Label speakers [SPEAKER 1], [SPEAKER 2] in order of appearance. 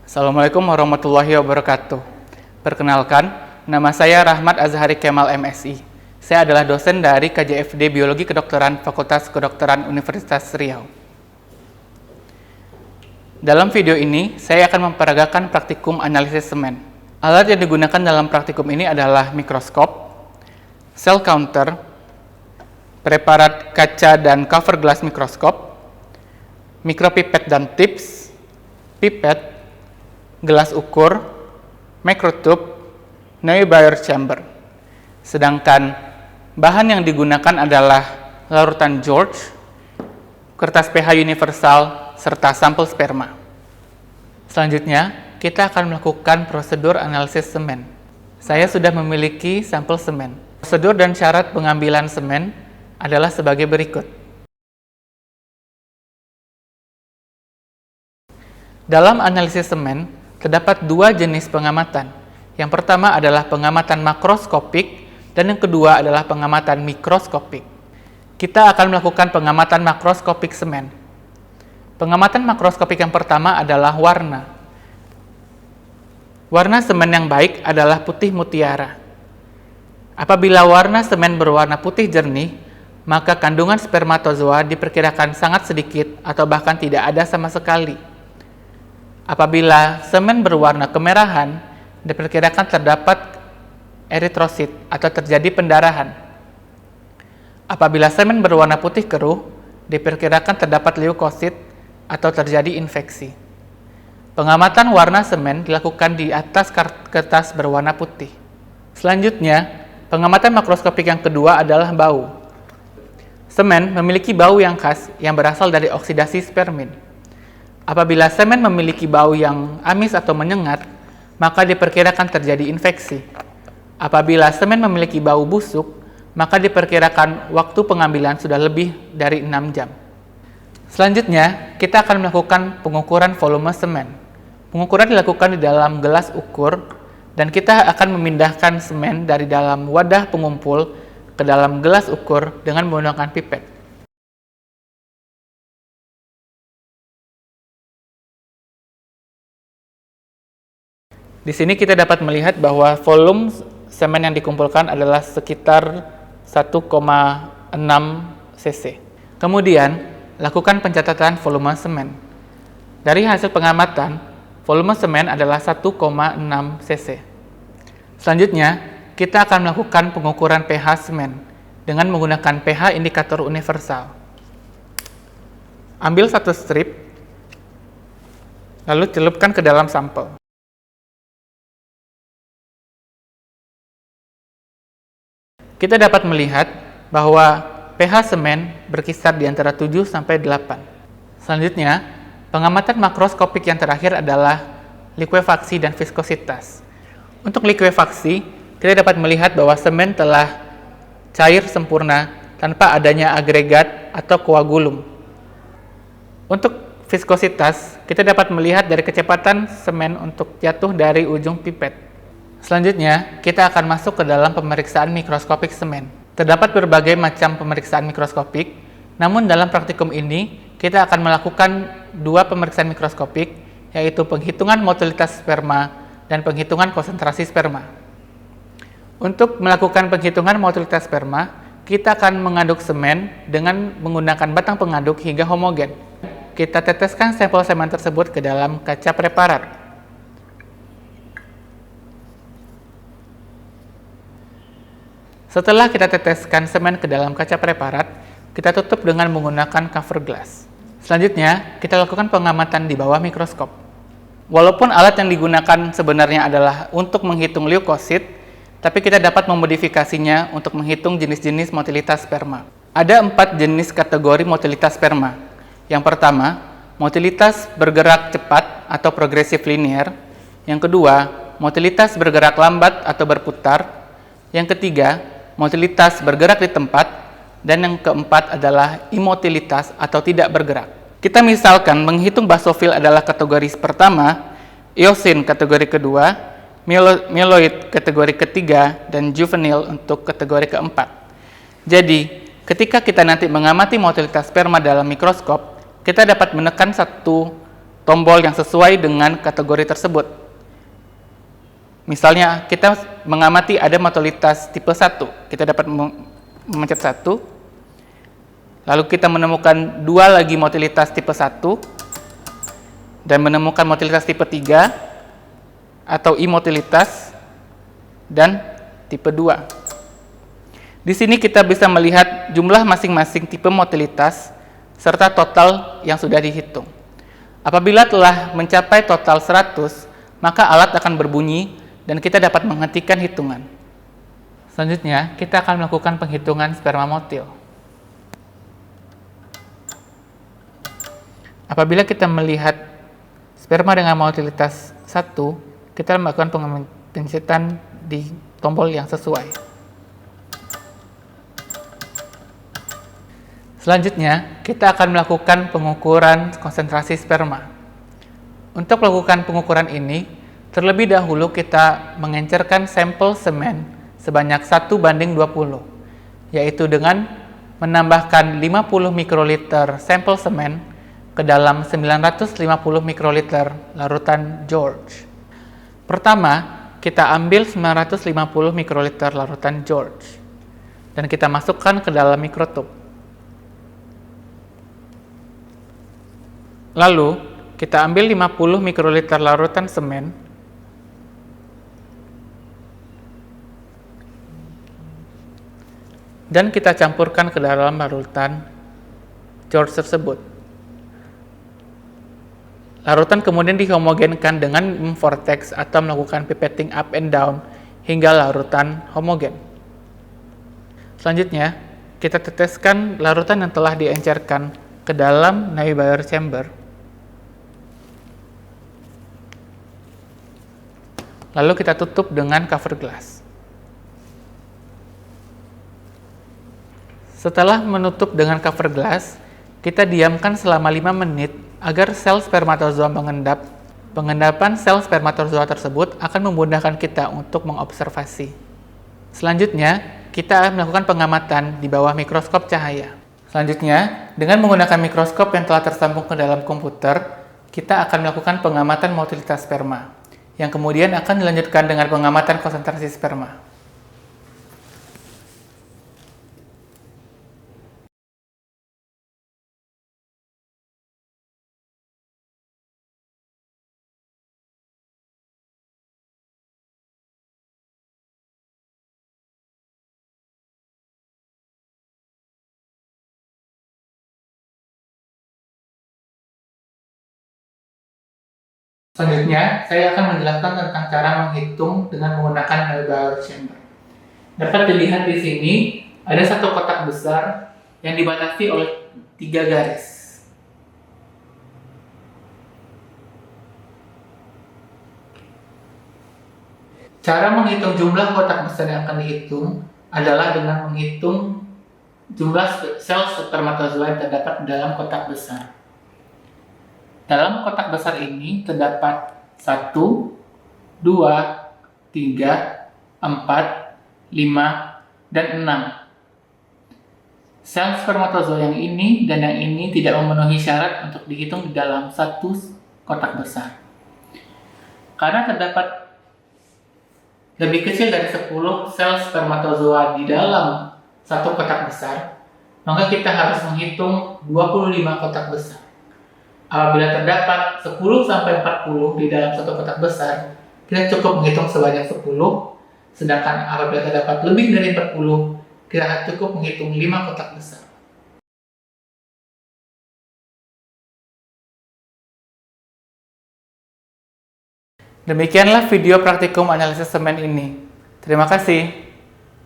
[SPEAKER 1] Assalamualaikum warahmatullahi wabarakatuh. Perkenalkan, nama saya Rahmat Azhari Kemal MSI. Saya adalah dosen dari KJFD Biologi Kedokteran Fakultas Kedokteran Universitas Riau. Dalam video ini, saya akan memperagakan praktikum analisis semen. Alat yang digunakan dalam praktikum ini adalah mikroskop, cell counter, preparat kaca dan cover glass mikroskop, mikropipet dan tips, pipet, gelas ukur, microtube, Neubauer chamber. Sedangkan bahan yang digunakan adalah larutan George, kertas pH universal, serta sampel sperma. Selanjutnya, kita akan melakukan prosedur analisis semen. Saya sudah memiliki sampel semen. Prosedur dan syarat pengambilan semen adalah sebagai berikut. Dalam analisis semen, terdapat dua jenis pengamatan. Yang pertama adalah pengamatan makroskopik dan yang kedua adalah pengamatan mikroskopik. Kita akan melakukan pengamatan makroskopik semen. Pengamatan makroskopik yang pertama adalah warna. Warna semen yang baik adalah putih mutiara. Apabila warna semen berwarna putih jernih, maka kandungan spermatozoa diperkirakan sangat sedikit atau bahkan tidak ada sama sekali. Apabila semen berwarna kemerahan, diperkirakan terdapat eritrosit atau terjadi pendarahan. Apabila semen berwarna putih keruh, diperkirakan terdapat leukosit atau terjadi infeksi. Pengamatan warna semen dilakukan di atas kertas berwarna putih. Selanjutnya, pengamatan makroskopik yang kedua adalah bau. Semen memiliki bau yang khas yang berasal dari oksidasi spermin. Apabila semen memiliki bau yang amis atau menyengat, maka diperkirakan terjadi infeksi. Apabila semen memiliki bau busuk, maka diperkirakan waktu pengambilan sudah lebih dari 6 jam. Selanjutnya, kita akan melakukan pengukuran volume semen. Pengukuran dilakukan di dalam gelas ukur, dan kita akan memindahkan semen dari dalam wadah pengumpul ke dalam gelas ukur dengan menggunakan pipet. Di sini kita dapat melihat bahwa volume semen yang dikumpulkan adalah sekitar 1,6 cc. Kemudian, lakukan pencatatan volume semen. Dari hasil pengamatan, volume semen adalah 1,6 cc. Selanjutnya, kita akan melakukan pengukuran pH semen dengan menggunakan pH indikator universal. Ambil satu strip, lalu celupkan ke dalam sampel. Kita dapat melihat bahwa pH semen berkisar di antara 7 sampai 8. Selanjutnya, pengamatan makroskopik yang terakhir adalah likuefaksi dan viskositas. Untuk likuefaksi, kita dapat melihat bahwa semen telah cair sempurna tanpa adanya agregat atau koagulum. Untuk viskositas, kita dapat melihat dari kecepatan semen untuk jatuh dari ujung pipet. Selanjutnya, kita akan masuk ke dalam pemeriksaan mikroskopik semen. Terdapat berbagai macam pemeriksaan mikroskopik, namun dalam praktikum ini, kita akan melakukan dua pemeriksaan mikroskopik, yaitu penghitungan motilitas sperma dan penghitungan konsentrasi sperma. Untuk melakukan penghitungan motilitas sperma, kita akan mengaduk semen dengan menggunakan batang pengaduk hingga homogen. Kita teteskan sampel semen tersebut ke dalam kaca preparat. Setelah kita teteskan semen ke dalam kaca preparat, kita tutup dengan menggunakan cover glass. Selanjutnya, kita lakukan pengamatan di bawah mikroskop. Walaupun alat yang digunakan sebenarnya adalah untuk menghitung leukosit, tapi kita dapat memodifikasinya untuk menghitung jenis-jenis motilitas sperma. Ada 4 jenis kategori motilitas sperma. Yang pertama, motilitas bergerak cepat atau progresif linear. Yang kedua, motilitas bergerak lambat atau berputar. Yang ketiga, motilitas bergerak di tempat, dan yang keempat adalah imotilitas atau tidak bergerak. Kita misalkan menghitung basofil adalah kategori pertama, eosin kategori kedua, myeloid kategori ketiga, dan juvenil untuk kategori keempat. Jadi, ketika kita nanti mengamati motilitas sperma dalam mikroskop, kita dapat menekan satu tombol yang sesuai dengan kategori tersebut. Misalnya, kita mengamati ada motilitas tipe 1, kita dapat memencet 1, lalu kita menemukan 2 lagi motilitas tipe 1, dan menemukan motilitas tipe 3, atau imotilitas, dan tipe 2. Di sini kita bisa melihat jumlah masing-masing tipe motilitas serta total yang sudah dihitung. Apabila telah mencapai total 100, maka alat akan berbunyi dan kita dapat menghentikan hitungan. Selanjutnya, kita akan melakukan penghitungan sperma motil. Apabila kita melihat sperma dengan motilitas 1, kita melakukan pengecentan di tombol yang sesuai. Selanjutnya, kita akan melakukan pengukuran konsentrasi sperma. Untuk melakukan pengukuran ini, terlebih dahulu kita mengencerkan sampel semen sebanyak 1:20, yaitu dengan menambahkan 50 mikroliter sampel semen ke dalam 950 mikroliter larutan George. Pertama, kita ambil 950 mikroliter larutan George dan kita masukkan ke dalam mikrotub. Lalu, kita ambil 50 mikroliter larutan semen dan kita campurkan ke dalam larutan George tersebut. Larutan kemudian dihomogenkan dengan vortex atau melakukan pipetting up and down hingga larutan homogen. Selanjutnya, kita teteskan larutan yang telah diencerkan ke dalam Neubauer chamber. Lalu kita tutup dengan cover glass. Setelah menutup dengan cover glass, kita diamkan selama 5 menit agar sel spermatozoa mengendap. Pengendapan sel spermatozoa tersebut akan memudahkan kita untuk mengobservasi. Selanjutnya, kita melakukan pengamatan di bawah mikroskop cahaya. Selanjutnya, dengan menggunakan mikroskop yang telah tersambung ke dalam komputer, kita akan melakukan pengamatan motilitas sperma, yang kemudian akan dilanjutkan dengan pengamatan konsentrasi sperma. Selanjutnya, saya akan menjelaskan tentang cara menghitung dengan menggunakan Neubauer chamber. Dapat dilihat di sini, ada satu kotak besar yang dibatasi oleh 3 garis. Cara menghitung jumlah kotak besar yang akan dihitung adalah dengan menghitung jumlah sel spermatozoa yang terdapat dalam kotak besar. Dalam kotak besar ini terdapat 1, 2, 3, 4, 5, dan 6. Sel spermatozoa yang ini dan yang ini tidak memenuhi syarat untuk dihitung di dalam satu kotak besar. Karena terdapat lebih kecil dari 10 sel spermatozoa di dalam satu kotak besar, maka kita harus menghitung 25 kotak besar. Apabila terdapat 10-40 di dalam satu kotak besar, kita cukup menghitung sebanyak 10, sedangkan apabila terdapat lebih dari 40, kita cukup menghitung 5 kotak besar. Demikianlah video praktikum analisis semen ini. Terima kasih.